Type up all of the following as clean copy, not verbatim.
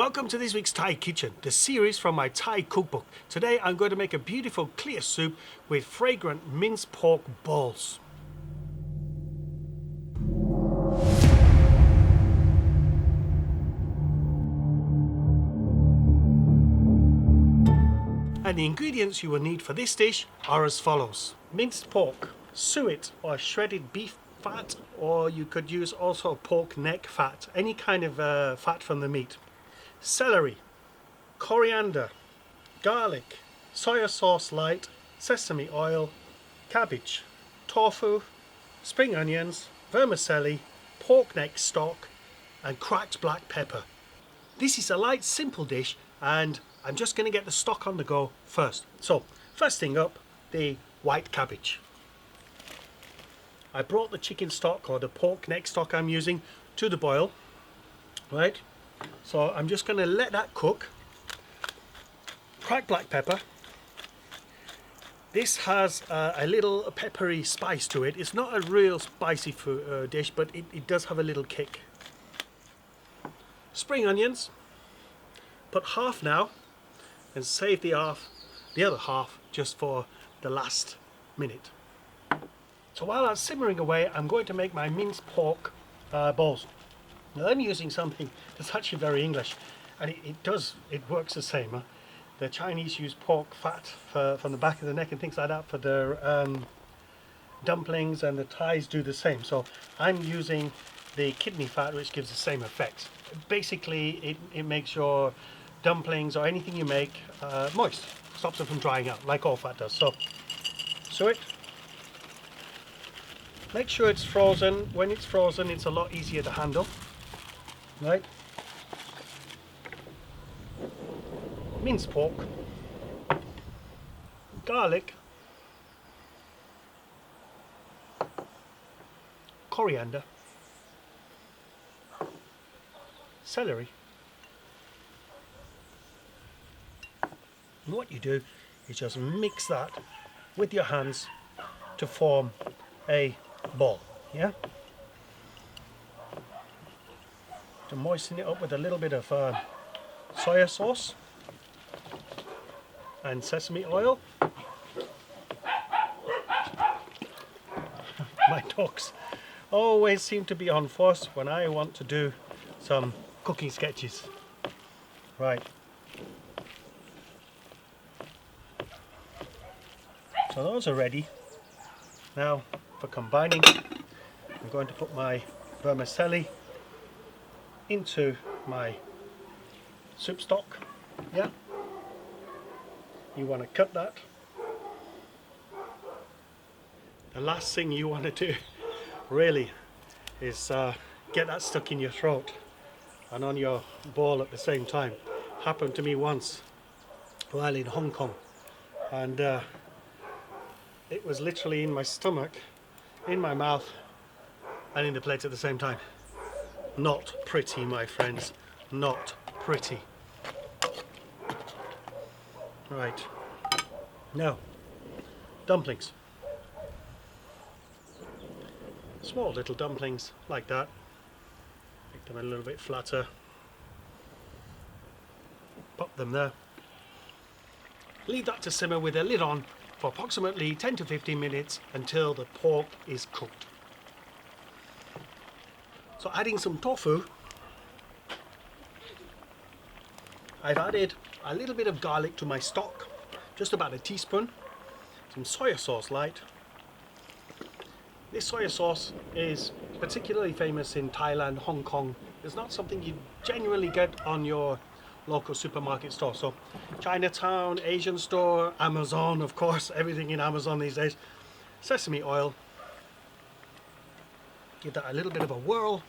Welcome to this week's Thai Kitchen, the series from my Thai cookbook. Today I'm going to make a beautiful clear soup with fragrant minced pork balls. And the ingredients you will need for this dish are as follows. Minced pork, suet or shredded beef fat, or you could use also pork neck fat, any kind of fat from the meat. Celery, coriander, garlic, soya sauce light, sesame oil, cabbage, tofu, spring onions, vermicelli, pork neck stock and cracked black pepper. This is a light simple dish and I'm just going to get the stock on the go first. So first thing up, the white cabbage. I brought the chicken stock or the pork neck stock I'm using to the boil, right? So I'm just going to let that cook. Cracked black pepper. This has a little peppery spice to it. It's not a real spicy dish, but it does have a little kick. Spring onions. Put half now and save the other half just for the last minute. So while that's simmering away, I'm going to make my minced pork balls. Now I'm using something that's actually very English, and it works the same. Huh? The Chinese use pork fat from the back of the neck and things like that for their dumplings, and the Thais do the same. So I'm using the kidney fat, which gives the same effect. Basically, it makes your dumplings or anything you make moist, stops it from drying out, like all fat does. So it. Make sure it's frozen. When it's frozen, it's a lot easier to handle. Right? Minced pork, garlic, coriander, celery. And what you do is just mix that with your hands to form a ball, yeah? To moisten it up with a little bit of soya sauce and sesame oil. My dogs always seem to be on force when I want to do some cooking sketches. Right. So those are ready. Now for combining, I'm going to put my vermicelli into my soup stock. Yeah, you want to cut that. The last thing you want to do really is get that stuck in your throat and on your ball at the same time. Happened to me once while in Hong Kong, and it was literally in my stomach, in my mouth and in the plate at the same time. Not pretty, my friends, not pretty. Right, now dumplings. Small little dumplings like that. Make them a little bit flatter. Pop them there. Leave that to simmer with a lid on for approximately 10 to 15 minutes until the pork is cooked. So adding some tofu, I've added a little bit of garlic to my stock, just about a teaspoon, some soya sauce light. This soya sauce is particularly famous in Thailand, Hong Kong. It's not something you genuinely get on your local supermarket store. So Chinatown, Asian store, Amazon, of course, everything in Amazon these days. Sesame oil. Give that a little bit of a whirl.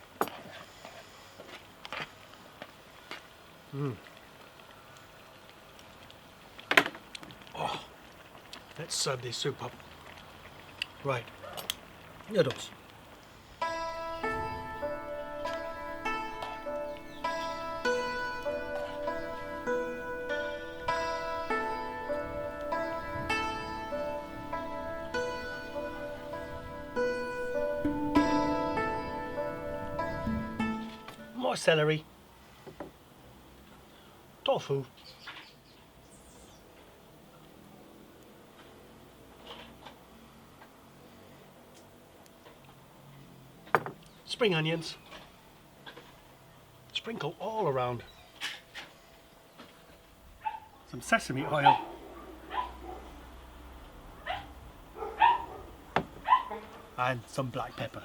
Oh, let's serve this soup up. Right, noodles. More celery. tofu. Spring onions. Sprinkle all around. Some sesame oil. And some black pepper.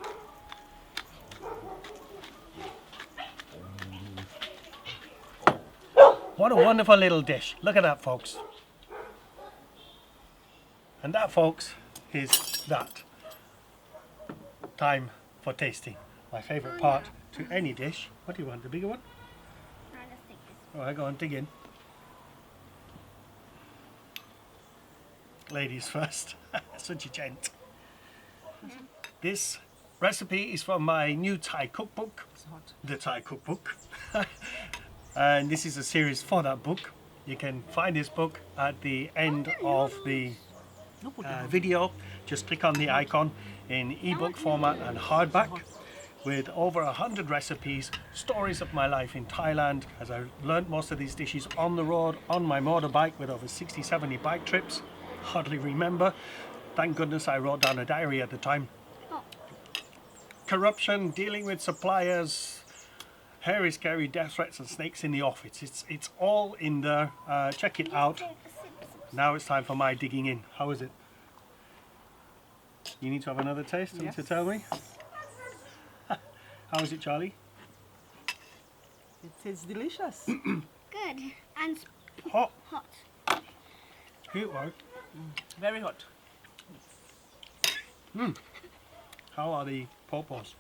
What a wonderful little dish. Look at that, folks. And that, folks, is that. Time for tasting. My favourite part to any dish. What do you want? The bigger one? No, just take this. Alright, go on, dig in. Ladies first. Such a gent. This recipe is from my new Thai cookbook. It's hot. The Thai cookbook. And this is a series for that book. You can find this book at the end of the No, put it video. Just click on the icon in ebook format and hardback with over 100 recipes, stories of my life in Thailand as I learned most of these dishes on the road, on my motorbike with over 60-70 bike trips. Hardly remember. Thank goodness I wrote down a diary at the time. Oh. Corruption, dealing with suppliers, hairy scary death threats and snakes in the office. It's all in there. Check it out. Take a sip. Now it's time for my digging in. How is it? You need to have another taste Yes. to tell me. How is it, Charlie? It tastes delicious. Good. And Hot. hot. Here you are. Very hot. How are the pork balls?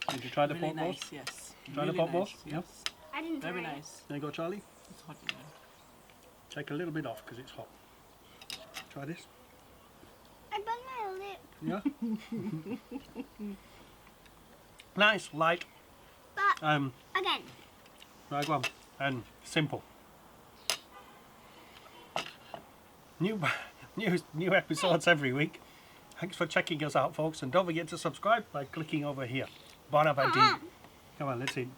Did you try the Really pork balls? nice, yes. Try the Really pork balls? nice, Yeah. Yes. I didn't Very try it. nice. There you go, Charlie. It's hot. Take a little bit off because it's hot. Try this. I burned my lip. Yeah. Nice, light, But again, right, go on, and simple. New episodes every week. Thanks for checking us out, folks, and don't forget to subscribe by clicking over here. Bon appetit. Come on, let's eat.